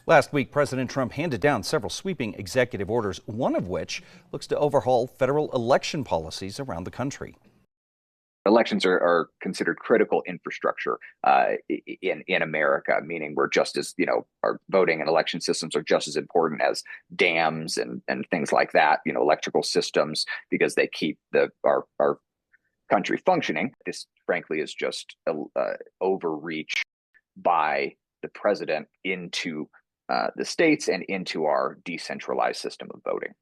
Last week, President Trump handed down several sweeping executive orders, one of which looks to overhaul federal election policies around the country. Elections are considered critical infrastructure in America, meaning we're just as, our voting and election systems are just as important as dams and things like that, electrical systems, because they keep our country functioning. This, frankly, is just overreach by the president into the states and into our decentralized system of voting.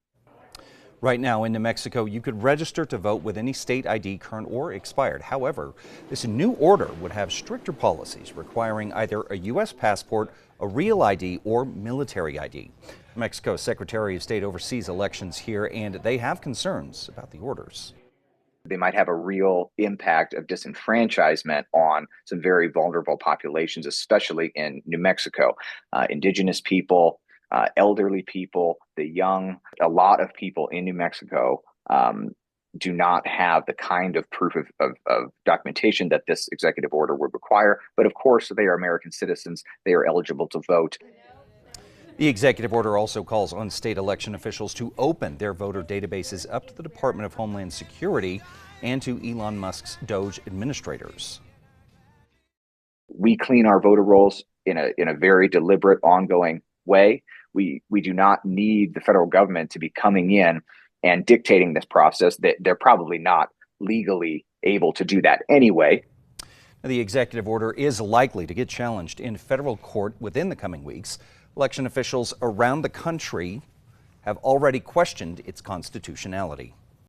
Right now in New Mexico, you could register to vote with any state ID, current or expired. However, this new order would have stricter policies requiring either a U.S. passport, a real ID, or military ID. New Mexico's Secretary of State oversees elections here, and they have concerns about the orders. They might have a real impact of disenfranchisement on some very vulnerable populations, especially in New Mexico. Indigenous people, elderly people, the young. A lot of people in New Mexico do not have the kind of proof of documentation that this executive order would require. But of course, they are American citizens. They are eligible to vote. The executive order also calls on state election officials to open their voter databases up to the Department of Homeland Security and to Elon Musk's Doge administrators. We clean our voter rolls in a very deliberate, ongoing way. We do not need the federal government to be coming in and dictating this process. They're probably not legally able to do that anyway. The executive order is likely to get challenged in federal court within the coming weeks. Election officials around the country have already questioned its constitutionality.